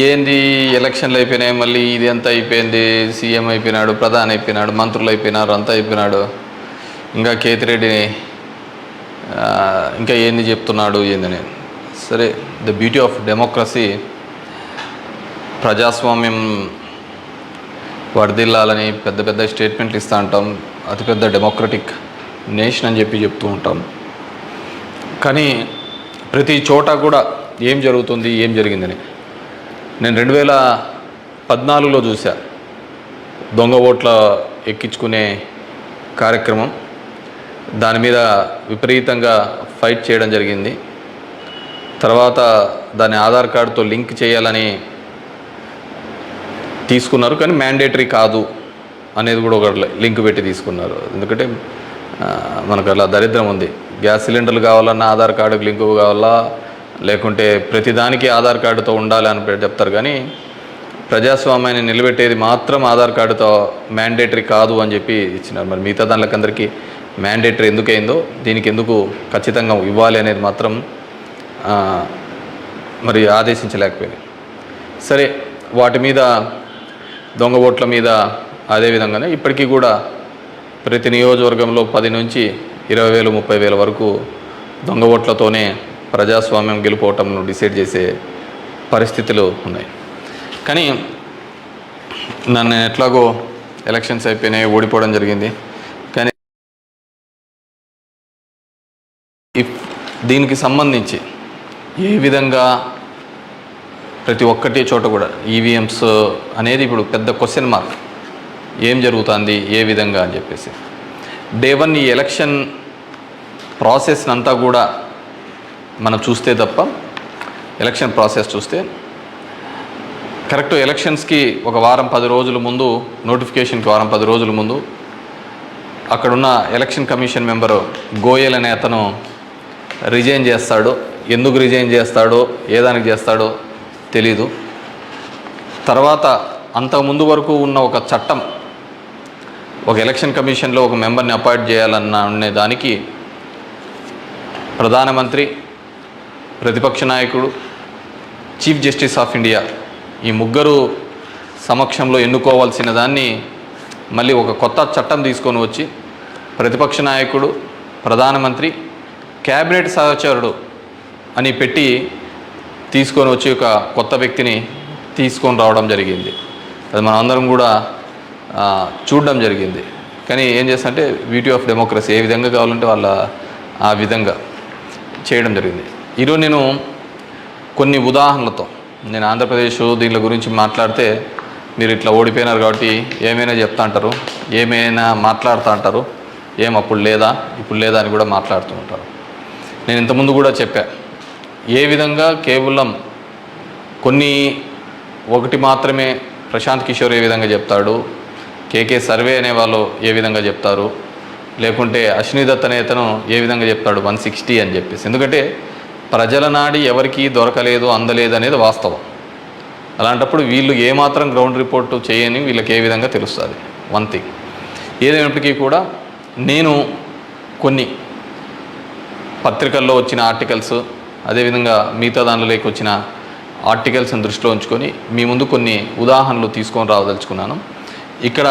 ఏంది ఎలక్షన్లు అయిపోయినాయి, మళ్ళీ ఇది అంతా అయిపోయింది, సీఎం అయిపోయినాడు, ప్రధాని అయిపోయినాడు, మంత్రులు అయిపోయినారు, అంతా అయిపోయినాడు, ఇంకా కేతిరెడ్డిని ఇంకా ఏంది చెప్తున్నాడు ఏందని. సరే, ద బ్యూటీ ఆఫ్ డెమోక్రసీ, ప్రజాస్వామ్యం వర్ధిల్లాలని పెద్ద పెద్ద స్టేట్మెంట్లు ఇస్తూ ఉంటాం, అతిపెద్ద డెమోక్రటిక్ నేషన్ అని చెప్తూ ఉంటాం. కానీ ప్రతి చోట కూడా ఏం జరుగుతుంది, ఏం జరిగిందని నేను 2014లో చూసా. దొంగ ఓట్ల ఎక్కించుకునే కార్యక్రమం, దాని మీద విపరీతంగా ఫైట్ చేయడం జరిగింది. తర్వాత దాన్ని ఆధార్ కార్డుతో లింక్ చేయాలని తీసుకున్నారు, కానీ మ్యాండేటరీ కాదు అనేది కూడా ఒక లింక్ పెట్టి తీసుకున్నారు. ఎందుకంటే మనకు అలా దరిద్రం ఉంది. గ్యాస్ సిలిండర్లు కావాలన్నా ఆధార్ కార్డుకి లింకు కావాలా, లేకుంటే ప్రతిదానికి ఆధార్ కార్డుతో ఉండాలి అని చెప్తారు. కానీ ప్రజాస్వామ్యాన్ని నిలబెట్టేది మాత్రం ఆధార్ కార్డుతో మ్యాండేటరీ కాదు అని చెప్పి ఇచ్చినారు. మరి మిగతా దానిలోకి అందరికీ మ్యాండేటరీ ఎందుకైందో, దీనికి ఎందుకు ఖచ్చితంగా ఇవ్వాలి అనేది మాత్రం మరి ఆదేశించలేకపోయింది. సరే, వాటి మీద దొంగ ఓట్ల మీద అదేవిధంగానే ఇప్పటికీ కూడా ప్రతి నియోజకవర్గంలో 10 నుంచి 20,000 30,000 వరకు దొంగ ఓట్లతోనే ప్రజాస్వామ్యం గెలుపోవటంను డిసైడ్ చేసే పరిస్థితులు ఉన్నాయి. కానీ నన్ను ఎట్లాగో ఎలక్షన్స్ అయిపోయినాయి, ఓడిపోవడం జరిగింది. కానీ దీనికి సంబంధించి ఏ విధంగా ప్రతి ఒక్కటి చోట కూడా ఈవీఎంస్ అనేది ఇప్పుడు పెద్ద క్వశ్చన్ మార్క్. ఏం జరుగుతుంది, ఏ విధంగా అని చెప్పేసి డే 1 ఈ ఎలక్షన్ ప్రాసెస్ అంతా కూడా మనం చూస్తే తప్ప, ఎలక్షన్ ప్రాసెస్ చూస్తే కరెక్ట్ ఎలక్షన్స్కి ఒక వారం 10 రోజుల ముందు, నోటిఫికేషన్కి వారం 10 రోజుల ముందు అక్కడున్న ఎలక్షన్ కమిషన్ మెంబరు గోయల్ అనే అతను రిజైన్ చేస్తాడు. ఎందుకు రిజైన్ చేస్తాడో, ఏ దానికి చేస్తాడో తెలీదు. తర్వాత అంతకుముందు వరకు ఉన్న ఒక చట్టం, ఒక ఎలక్షన్ కమిషన్లో ఒక మెంబర్ని అపాయింట్ చేయాలన్న దానికి ప్రధానమంత్రి, ప్రతిపక్ష నాయకుడు, చీఫ్ జస్టిస్ ఆఫ్ ఇండియా ఈ ముగ్గురు సమక్షంలో ఎన్నుకోవాల్సిన దాన్ని మళ్ళీ ఒక కొత్త చట్టం తీసుకొని వచ్చి ప్రతిపక్ష నాయకుడు, ప్రధానమంత్రి, క్యాబినెట్ సహచరుడు అని పెట్టి తీసుకొని వచ్చి ఒక కొత్త వ్యక్తిని తీసుకొని రావడం జరిగింది. అది మనం అందరం కూడా చూడడం జరిగింది. కానీ ఏం చేస్తారంటే బ్యూటీ ఆఫ్ డెమోక్రసీ, ఏ విధంగా కావాలంటే వాళ్ళ ఆ విధంగా చేయడం జరిగింది. ఈరోజు నేను కొన్ని ఉదాహరణలతో, నేను ఆంధ్రప్రదేశ్ దీని గురించి మాట్లాడితే మీరు ఇట్లా ఓడిపోయినారు కాబట్టి ఏమైనా చెప్తా అంటారు, ఏమైనా మాట్లాడుతూ అంటారు, ఏం అప్పుడు లేదా ఇప్పుడు లేదా అని కూడా మాట్లాడుతూ ఉంటారు. నేను ఇంతకుముందు కూడా చెప్పా, ఏ విధంగా కేవలం ఒకటి మాత్రమే ప్రశాంత్ కిషోర్ ఏ విధంగా చెప్తాడు, కేకే సర్వే అనే వాళ్ళు ఏ విధంగా చెప్తారు, లేకుంటే అశ్విని దత్ అనే అతను ఏ విధంగా చెప్తాడు 160 అని చెప్పేసి. ఎందుకంటే ప్రజల నాడి ఎవరికి దొరకలేదు, అందలేదు అనేది వాస్తవం. అలాంటప్పుడు వీళ్ళు ఏమాత్రం గ్రౌండ్ రిపోర్టు చేయని వీళ్ళకి ఏ విధంగా తెలుస్తుంది. వన్ థింగ్ ఏదైనప్పటికీ కూడా నేను కొన్ని పత్రికల్లో వచ్చిన ఆర్టికల్స్, అదేవిధంగా మిగతా దానిలోకి వచ్చిన ఆర్టికల్స్ని దృష్టిలో ఉంచుకొని మీ ముందు కొన్ని ఉదాహరణలు తీసుకొని రావదలుచుకున్నాను. ఇక్కడ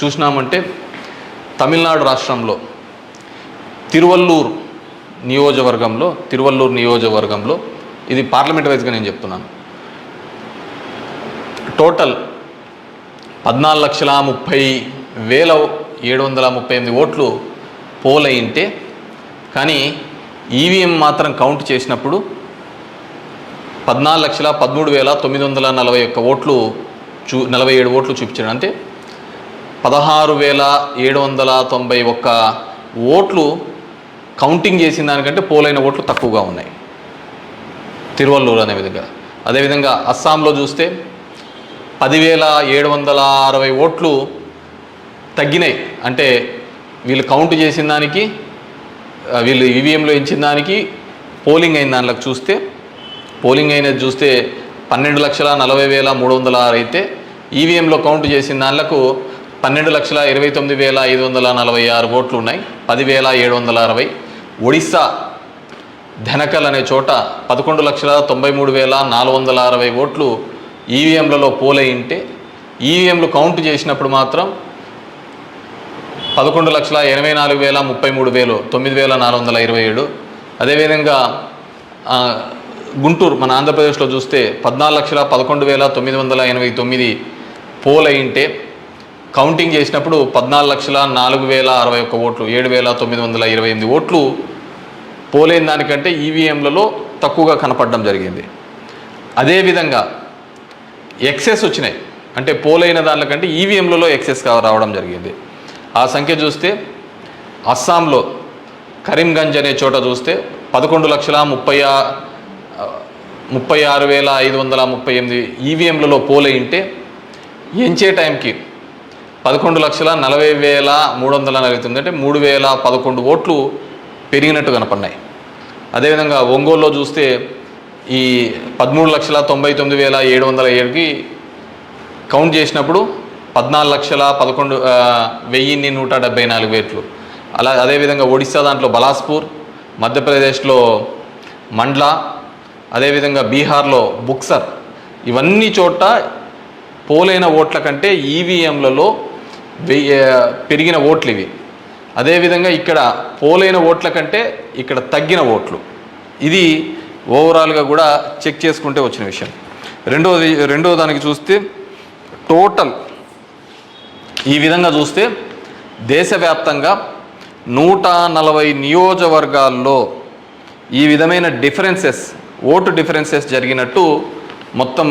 చూసినామంటే తమిళనాడు రాష్ట్రంలో తిరువల్లూరు నియోజకవర్గంలో ఇది పార్లమెంట్ వైజ్గా నేను చెప్తున్నాను, టోటల్ 14,30,738 ఓట్లు పోల్ అయింటే, కానీ ఈవీఎం మాత్రం కౌంట్ చేసినప్పుడు 14,13,941 ఓట్లు 47 ఓట్లు చూపించాడు. అంటే 16,791 ఓట్లు కౌంటింగ్ చేసిన దానికంటే పోలైన ఓట్లు తక్కువగా ఉన్నాయి తిరువల్లూరు అనే విధంగా. అదేవిధంగా అస్సాంలో చూస్తే 10,760 ఓట్లు తగ్గినాయి. అంటే వీళ్ళు కౌంట్ చేసిన దానికి, వీళ్ళు ఈవీఎంలో ఇచ్చిన దానికి పోలింగ్ అయిన దానిలోకి చూస్తే, పోలింగ్ అయినది చూస్తే 12,40,306 అయితే ఈవీఎంలో కౌంట్ చేసిన దానిలకు 12,29,546 ఓట్లు ఉన్నాయి, 10,760. ఒడిస్సా ధనకల్ అనే చోట 11,93,460 ఓట్లు ఈవీఎంలలో పోలయింటే ఈవీఎంలు కౌంట్ చేసినప్పుడు మాత్రం 11,84,033 9,427. అదేవిధంగా గుంటూరు మన ఆంధ్రప్రదేశ్లో చూస్తే 14,11,989 పోలయింటే కౌంటింగ్ చేసినప్పుడు 14,04,061 ఓట్లు 7,928 ఓట్లు పోలైన దానికంటే ఈవీఎంలలో తక్కువగా కనపడడం జరిగింది. అదేవిధంగా ఎక్సెస్ వచ్చినాయి, అంటే పోలైన దానికంటే ఈవీఎంలలో ఎక్సెస్ రావడం జరిగింది. ఆ సంఖ్య చూస్తే అస్సాంలో కరీంగంజ్ అనే చోట చూస్తే 11,36,538 ఈవీఎంలలో పోలయింటే ఎంచే టైంకి 11,40,349 అంటే 3,011 ఓట్లు పెరిగినట్టు కనపడినాయి. అదేవిధంగా ఒంగోలులో చూస్తే ఈ 13,99,707కి కౌంట్ చేసినప్పుడు 14,11,174 ఓట్లు. అదేవిధంగా ఒడిశా దాంట్లో బలాస్పూర్, మధ్యప్రదేశ్లో మండ్లా, అదేవిధంగా బీహార్లో బుక్సర్, ఇవన్నీ చోట పోలైన ఓట్ల కంటే ఈవీఎంలలో పెరిగిన ఓట్లు ఇవి. అదేవిధంగా ఇక్కడ పోలైన ఓట్ల కంటే ఇక్కడ తగ్గిన ఓట్లు. ఇది ఓవరాల్గా కూడా చెక్ చేసుకుంటే వచ్చిన విషయం. రెండో దానికి చూస్తే టోటల్ ఈ విధంగా చూస్తే దేశవ్యాప్తంగా 140 నియోజకవర్గాల్లో ఈ విధమైన ఓటు డిఫరెన్సెస్ జరిగినట్టు మొత్తం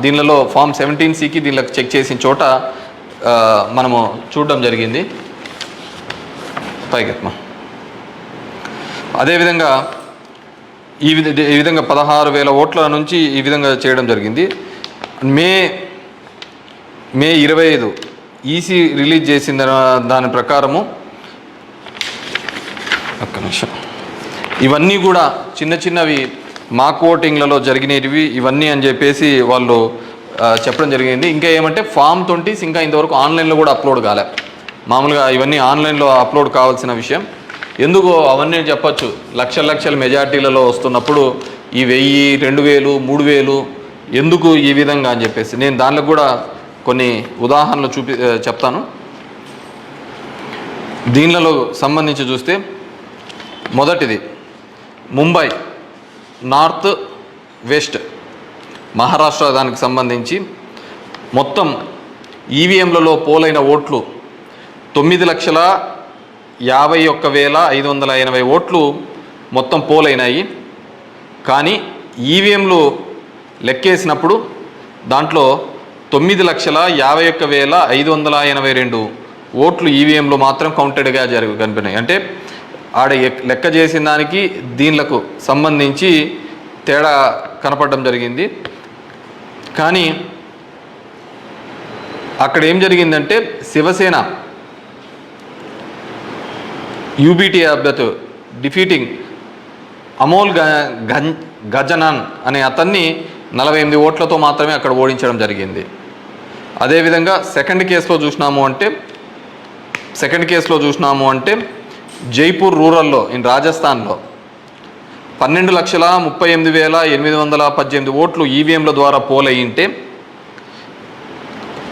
దీనిలో ఫామ్ 17C దీనిలోకి చెక్ చేసిన చోట మనము చూడడం జరిగింది. పైకెత్మా. అదేవిధంగా ఈ విధంగా 16,000 ఓట్ల నుంచి ఈ విధంగా చేయడం జరిగింది. మే 25 ఈసీ రిలీజ్ చేసిన దాని ప్రకారము ఒక్క నిమిషం, ఇవన్నీ కూడా చిన్నవి మాక్ ఓటింగ్లలో జరిగినవి ఇవన్నీ అని చెప్పేసి వాళ్ళు చెప్పడం జరిగింది. ఇంకా ఏమంటే ఫామ్ 20 ఇంకా ఇంతవరకు ఆన్లైన్లో కూడా అప్లోడ్ కాలే. మామూలుగా ఇవన్నీ ఆన్లైన్లో అప్లోడ్ కావాల్సిన విషయం. ఎందుకు అవన్నీ చెప్పచ్చు, లక్షల మెజార్టీలలో వస్తున్నప్పుడు ఈ 1000, 2000, 3000 ఎందుకు ఈ విధంగా అని చెప్పేసి నేను దానిలో కూడా కొన్ని ఉదాహరణలు చెప్తాను. దీనిలో సంబంధించి చూస్తే మొదటిది ముంబై నార్త్ వెస్ట్ మహారాష్ట్ర దానికి సంబంధించి మొత్తం ఈవీఎంలలో పోలైన ఓట్లు 9,51,580 ఓట్లు మొత్తం పోలైనాయి. కానీ ఈవీఎంలు లెక్కేసినప్పుడు దాంట్లో 9,51,582 ఓట్లు ఈవీఎంలో మాత్రం కౌంటెడ్గా కనిపినాయి. అంటే ఆడ లెక్క చేసిన దానికి దీనిలకు సంబంధించి తేడా కనపడడం జరిగింది. కానీ అక్కడ ఏం జరిగిందంటే శివసేన యూబీటీ అభ్యర్థి డిఫీటింగ్ అమోల్ గజనన్ అనే అతన్ని 48 ఓట్లతో మాత్రమే అక్కడ ఓడించడం జరిగింది. అదేవిధంగా సెకండ్ కేసులో చూసినాము అంటే జైపూర్ రూరల్లో రాజస్థాన్లో 12,38,818 ఓట్లు ఈవీఎంల ద్వారా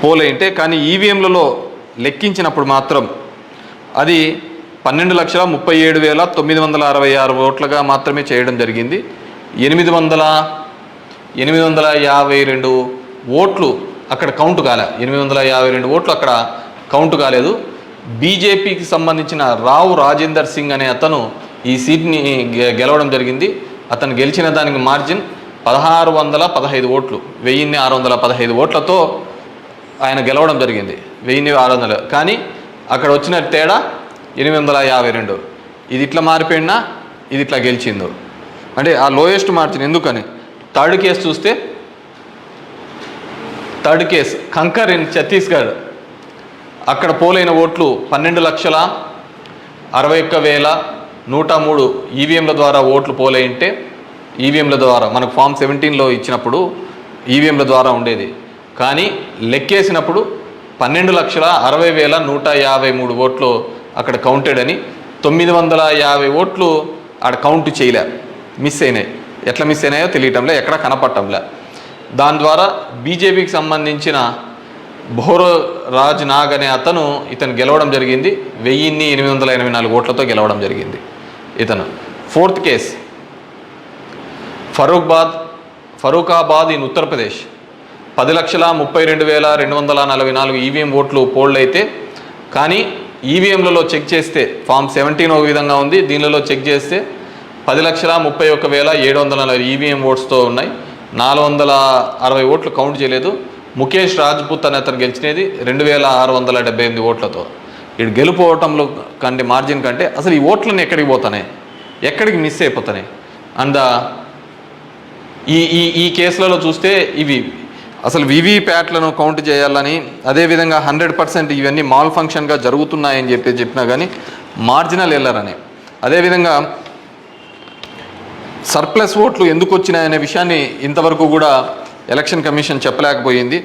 పోలయింటే కానీ ఈవీఎంలలో లెక్కించినప్పుడు మాత్రం అది 12,37,966 ఓట్లుగా మాత్రమే చేయడం జరిగింది. 852 ఓట్లు అక్కడ కౌంట్ కాలే. 852 ఓట్లు అక్కడ కౌంట్ కాలేదు. బీజేపీకి సంబంధించిన రావు రాజేందర్ సింగ్ అనే అతను ఈ సీట్ని గెలవడం జరిగింది. అతను గెలిచిన దానికి మార్జిన్ 1,615 ఓట్లు, 1,615 ఓట్లతో ఆయన గెలవడం జరిగింది. 1,600. కానీ అక్కడ వచ్చిన తేడా 852. ఇది ఇట్లా మారిపోయినా ఇది ఇట్లా గెలిచిందో అంటే ఆ లోయెస్ట్ మార్జిన్. ఎందుకని థర్డ్ కేసు చూస్తే కంకర్ ఇన్ ఛత్తీస్గఢ్ అక్కడ పోలైన ఓట్లు 12,61,103 ఈవీఎంల ద్వారా ఓట్లు పోలైంటే ఈవీఎంల ద్వారా మనకు ఫామ్ 17లో ఇచ్చినప్పుడు ఈవీఎంల ద్వారా ఉండేది. కానీ లెక్కేసినప్పుడు 12,60,153 ఓట్లు అక్కడ కౌంటెడ్ అని 950 ఓట్లు ఆడ కౌంట్ చేయలే, మిస్ అయినాయి. ఎట్లా మిస్ అయినాయో తెలియటంలే, ఎక్కడ కనపడటంలే. దాని ద్వారా బీజేపీకి సంబంధించిన భోరో రాజ్ నాగ్ అనే ఇతను గెలవడం జరిగింది. 1884 ఓట్లతో గెలవడం జరిగింది ఇతను. Fourth case Farrukhabad in Uttar Pradesh. 10,32,244 EVM ఓట్లు పోల్డ్ అయితే, కానీ ఈవీఎంలలో చెక్ చేస్తే ఫామ్ 17 ఒక విధంగా ఉంది, దీనిలో చెక్ చేస్తే 10,31,740 ఈవీఎం ఓట్స్తో ఉన్నాయి. 460 ఓట్లు కౌంట్ చేయలేదు. ముఖేష్ రాజ్పుత్ అనే అతను గెలిచినది 2,678 ఓట్లతో. ఇటు గెలుపోవటంలో కంటే మార్జిన్ కంటే అసలు ఈ ఓట్లన్నీ ఎక్కడికి పోతున్నాయి, ఎక్కడికి మిస్ అయిపోతున్నాయి. అండ్ ఈ కేసులలో చూస్తే ఇవి అసలు వీవీప్యాట్లను కౌంట్ చేయాలని, అదేవిధంగా 100% ఇవన్నీ మాల్ ఫంక్షన్గా జరుగుతున్నాయని చెప్పినా కానీ మార్జినల్ ఎర్రర్ అని, అదేవిధంగా సర్ప్లస్ ఓట్లు ఎందుకు వచ్చినాయనే విషయాన్ని ఇంతవరకు కూడా ఎలక్షన్ కమిషన్ చెప్పలేకపోయింది.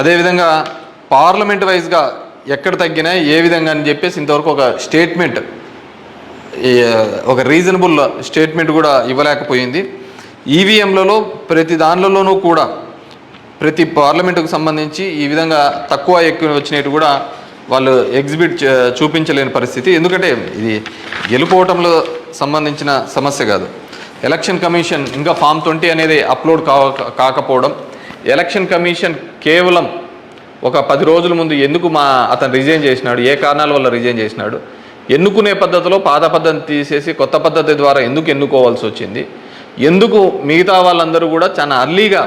అదేవిధంగా పార్లమెంట్ వైజ్గా ఎక్కడ తగ్గినాయి ఏ విధంగా అని చెప్పేసి ఇంతవరకు ఒక స్టేట్మెంట్, ఒక రీజనబుల్ స్టేట్మెంట్ కూడా ఇవ్వలేకపోయింది. ఈవీఎంలలో ప్రతి దానిలోనూ కూడా ప్రతి పార్లమెంటుకు సంబంధించి ఈ విధంగా తక్కువ ఎక్కువ వచ్చినట్టు కూడా వాళ్ళు చూపించలేని పరిస్థితి. ఎందుకంటే ఇది గెలుపోవటంలో సంబంధించిన సమస్య కాదు. ఎలక్షన్ కమిషన్ ఇంకా ఫామ్ 20 అనేది అప్లోడ్ కాకపోవడం, ఎలక్షన్ కమిషన్ కేవలం ఒక 10 రోజుల ముందు ఎందుకు అతను రిజైన్ చేసినాడు, ఏ కారణాల వల్ల రిజైన్ చేసినాడు, ఎన్నుకునే పద్ధతిలో పాత పద్ధతిని తీసేసి కొత్త పద్ధతి ద్వారా ఎందుకు ఎన్నుకోవాల్సి వచ్చింది, ఎందుకు మిగతా వాళ్ళందరూ కూడా చాలా అర్లీగా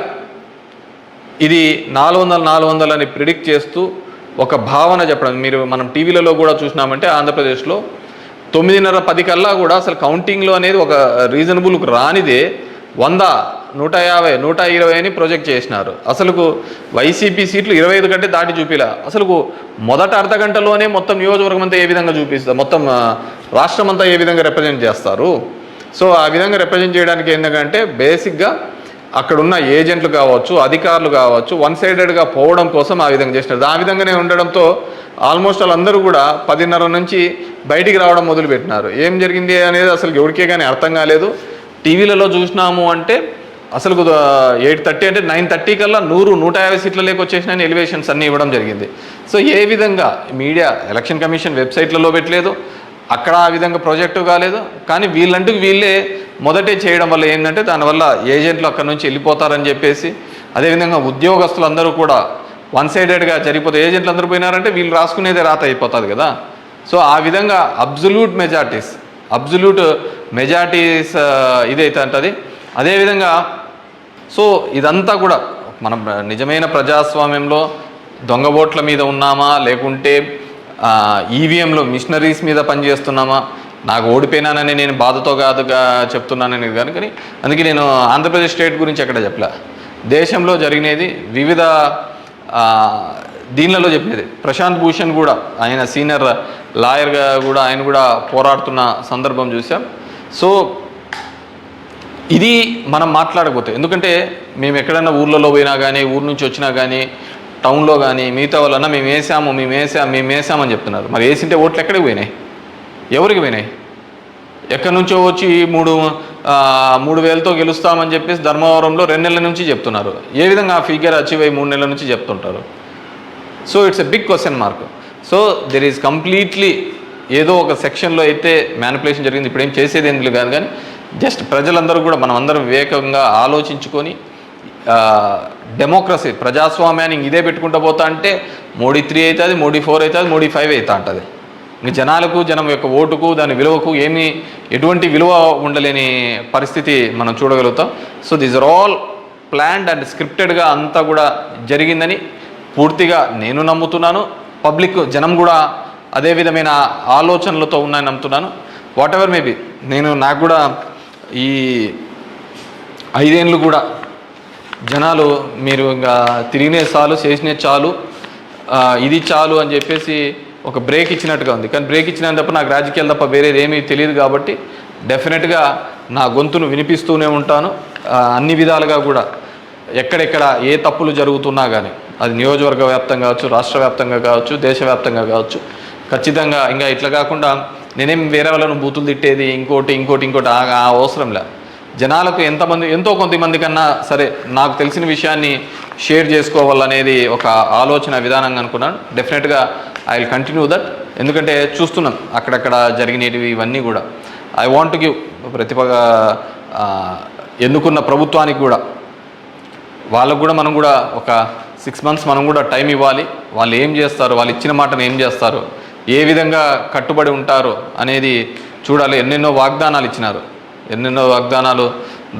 ఇది 400 అని ప్రిడిక్ట్ చేస్తూ ఒక భావన చెప్పడం. మనం టీవీలలో కూడా చూసినామంటే ఆంధ్రప్రదేశ్లో 9:30, 10 కల్లా కూడా అసలు కౌంటింగ్లో అనేది ఒక రీజనబుల్కి రానిదే 100, 150, 120 అని ప్రొజెక్ట్ చేసినారు. అసలుకు వైసీపీ సీట్లు 25 కంటే దాటి చూపిలా. అసలుకు మొదట అర్ధ గంటలోనే మొత్తం నియోజకవర్గం అంతా ఏ విధంగా చూపిస్తారు, మొత్తం రాష్ట్రం అంతా ఏ విధంగా రిప్రజెంట్ చేస్తారు. సో ఆ విధంగా రిప్రజెంట్ చేయడానికి ఏంటంటే బేసిక్గా అక్కడున్న ఏజెంట్లు కావచ్చు, అధికారులు కావచ్చు, వన్ సైడెడ్గా పోవడం కోసం ఆ విధంగా చేసినారు. ఆ విధంగానే ఉండడంతో ఆల్మోస్ట్ వాళ్ళందరూ కూడా 10:30 నుంచి బయటికి రావడం మొదలుపెట్టినారు. ఏం జరిగింది అనేది అసలు ఎవరికే కానీ అర్థం కాలేదు. టీవీలలో చూసినాము అంటే అసలు 8:30 అంటే 9:30 కల్లా 100, 150 సీట్ల లేక వచ్చేసిన ఎలివేషన్స్ అన్నీ ఇవ్వడం జరిగింది. సో ఏ విధంగా మీడియా ఎలక్షన్ కమిషన్ వెబ్సైట్లలో పెట్టలేదు, అక్కడ ఆ విధంగా ప్రాజెక్టు కాలేదు. కానీ వీళ్ళే మొదటే చేయడం వల్ల ఏంటంటే దానివల్ల ఏజెంట్లు అక్కడ నుంచి వెళ్ళిపోతారని చెప్పేసి, అదేవిధంగా ఉద్యోగస్తులు అందరూ కూడా వన్ సైడెడ్గా జరిగిపోతే ఏజెంట్లు అందరూ పోయినారంటే వీళ్ళు రాసుకునేదే రాత అయిపోతుంది కదా. సో ఆ విధంగా అబ్జల్యూట్ మెజారిటీస్ ఇదైతే అంటది. అదేవిధంగా సో ఇదంతా కూడా మనం నిజమైన ప్రజాస్వామ్యంలో దొంగ ఓట్ల మీద ఉన్నామా, లేకుంటే ఈవీఎంలో మిషనరీస్ మీద పనిచేస్తున్నామా, నాకు ఓడిపోయినానని నేను బాధతో కాదుగా చెప్తున్నానని కానీ అందుకే నేను ఆంధ్రప్రదేశ్ స్టేట్ గురించి ఎక్కడ చెప్పలే. దేశంలో జరిగినది వివిధ దీనిలలో చెప్పినది. ప్రశాంత్ భూషణ్ కూడా ఆయన సీనియర్ లాయర్గా కూడా ఆయన కూడా పోరాడుతున్న సందర్భం చూసాం. సో ఇది మనం మాట్లాడకపోతే, ఎందుకంటే మేము ఎక్కడైనా ఊర్లలో పోయినా కానీ, ఊరు నుంచి వచ్చినా కానీ, టౌన్లో కానీ మిగతా వాళ్ళన్నా మేము వేసామని చెప్తున్నారు. మరి వేసింటే ఓట్లు ఎక్కడికి పోయినాయి, ఎవరికి పోయినాయి? ఎక్కడి నుంచో వచ్చి 3,000తో గెలుస్తామని చెప్పేసి ధర్మవరంలో 2 నెలల నుంచి చెప్తున్నారు. ఏ విధంగా ఆ ఫిగర్ అచీవ్ అయ్యి 3 నెలల నుంచి చెప్తుంటారు? So it's a big question mark. So there is completely ఏదో ఒక సెక్షన్లో అయితే మ్యానిపులేషన్ జరిగింది. ఇప్పుడు ఏం చేసేది ఎందుకు కాదు, కానీ జస్ట్ ప్రజలందరూ కూడా మనం అందరం వివేకంగా ఆలోచించుకొని డెమోక్రసీ ప్రజాస్వామ్యాన్ని ఇదే పెట్టుకుంటూ పోతా అంటే మోడీ 3 అవుతుంది, మోడీ 4 అవుతుంది, మోడీ 5 అవుతా ఉంటుంది. ఇంక జనం యొక్క ఓటుకు దాని విలువకు ఎటువంటి విలువ ఉండలేని పరిస్థితి మనం చూడగలుగుతాం. So these are all planned and స్క్రిప్టెడ్గా అంతా కూడా జరిగిందని పూర్తిగా నేను నమ్ముతున్నాను. పబ్లిక్ జనం కూడా అదే విధమైన ఆలోచనలతో ఉన్నాయని నమ్ముతున్నాను. వాట్ ఎవర్ మేబీ నాకు కూడా ఈ 5 ఏళ్ళు కూడా జనాలు మీరు ఇంకా తిరిగినే చాలు, చేసినే చాలు, ఇది చాలు అని చెప్పేసి ఒక బ్రేక్ ఇచ్చినట్టుగా ఉంది. కానీ బ్రేక్ ఇచ్చినంత తప్ప నాకు రాజకీయాలు తప్ప వేరేది ఏమీ తెలియదు. కాబట్టి డెఫినెట్గా నా గొంతును వినిపిస్తూనే ఉంటాను. అన్ని విధాలుగా కూడా ఎక్కడెక్కడ ఏ తప్పులు జరుగుతున్నా కానీ, అది నియోజకవర్గ వ్యాప్తంగా కావచ్చు, రాష్ట్ర వ్యాప్తంగా కావచ్చు, దేశవ్యాప్తంగా కావచ్చు, ఖచ్చితంగా ఇంకా ఇట్లా కాకుండా నేనేం వేరే వాళ్ళను బూతులు తిట్టేది ఇంకోటి ఆ అవసరం లే. జనాలకు ఎంతో కొంతమంది కన్నా సరే నాకు తెలిసిన విషయాన్ని షేర్ చేసుకోవాలనేది ఒక ఆలోచన విధానంగా అనుకున్నాను. డెఫినెట్గా ఐ విల్ కంటిన్యూ దట్. ఎందుకంటే చూస్తున్నాం అక్కడక్కడ జరిగినవి ఇవన్నీ కూడా. ఐ వాంట్ టు గివ్ ఎన్నుకున్న ప్రభుత్వానికి కూడా వాళ్ళకు కూడా మనం కూడా ఒక 6 months మనం కూడా టైం ఇవ్వాలి. వాళ్ళు ఏం చేస్తారు, వాళ్ళు ఇచ్చిన మాటను ఏం చేస్తారు, ఏ విధంగా కట్టుబడి ఉంటారు అనేది చూడాలి. ఎన్నెన్నో వాగ్దానాలు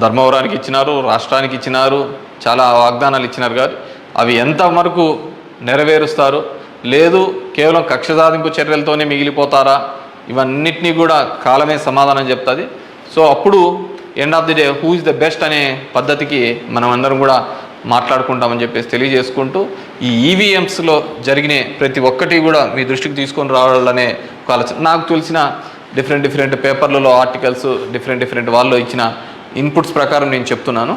ధర్మవరానికి ఇచ్చినారు, రాష్ట్రానికి ఇచ్చినారు, చాలా వాగ్దానాలు ఇచ్చినారు. కానీ అవి ఎంతవరకు నెరవేరుస్తారు, లేదు కేవలం కక్ష సాధింపు చర్యలతోనే మిగిలిపోతారా, ఇవన్నిటినీ కూడా కాలమే సమాధానం చెప్తుంది. సో అప్పుడు end of the day who is the best అనే పద్ధతికి మనం అందరం కూడా మాట్లాడుకుంటామని చెప్పేసి తెలియజేసుకుంటూ, ఈ ఈవీఎంస్లో జరిగిన ప్రతి ఒక్కటి కూడా మీ దృష్టికి తీసుకొని రావాలనే ఒక ఆలోచన. నాకు తెలిసిన డిఫరెంట్ పేపర్లలో ఆర్టికల్స్ డిఫరెంట్ వాళ్ళు ఇచ్చిన ఇన్పుట్స్ ప్రకారం నేను చెప్తున్నాను.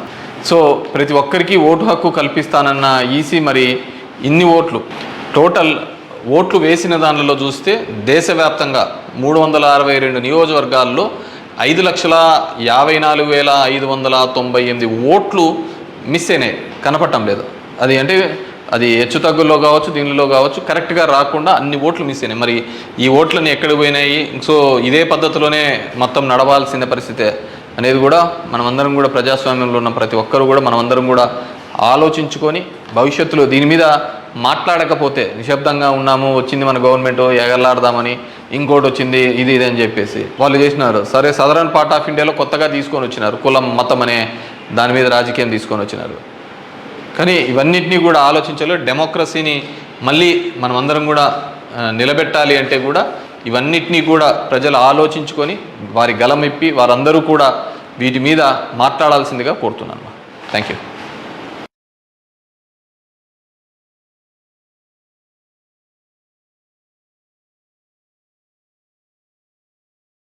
సో ప్రతి ఒక్కరికి ఓటు హక్కు కల్పిస్తానన్న ఈసీ మరి ఇన్ని టోటల్ ఓట్లు వేసిన దానిలో చూస్తే దేశవ్యాప్తంగా 362 నియోజకవర్గాల్లో 5,54,598 ఓట్లు మిస్ అయినాయి, కనపడటం లేదు. అది అంటే అది హెచ్చుతగ్గుల్లో కావచ్చు, దీనిలో కావచ్చు, కరెక్ట్గా రాకుండా అన్ని ఓట్లు మిస్ అయినాయి. మరి ఈ ఓట్లని ఎక్కడికి పోయినాయి? సో ఇదే పద్ధతిలోనే మొత్తం నడవాల్సిన పరిస్థితే అనేది కూడా మనమందరం కూడా ప్రజాస్వామ్యంలో ఉన్న ప్రతి ఒక్కరు కూడా మనమందరం కూడా ఆలోచించుకొని భవిష్యత్తులో దీని మీద మాట్లాడకపోతే నిశ్శబ్దంగా ఉన్నాము, వచ్చింది మన గవర్నమెంట్ ఎగలాడదామని, ఇంకోటి వచ్చింది ఇది అని చెప్పేసి వాళ్ళు చేసినారు. సరే, సదరన్ పార్ట్ ఆఫ్ ఇండియాలో కొత్తగా తీసుకొని వచ్చినారు, కులం మతం అనే దాని మీద రాజకీయం తీసుకొని వచ్చినారు. కానీ ఇవన్నిటినీ కూడా ఆలోచించాలి. డెమోక్రసీని మళ్ళీ మనమందరం కూడా నిలబెట్టాలి అంటే కూడా ఇవన్నిటినీ కూడా ప్రజలు ఆలోచించుకొని వారి గలం ఇప్పి వారందరూ కూడా వీటి మీద మాట్లాడాల్సిందిగా కోరుతున్నాను. Thank you.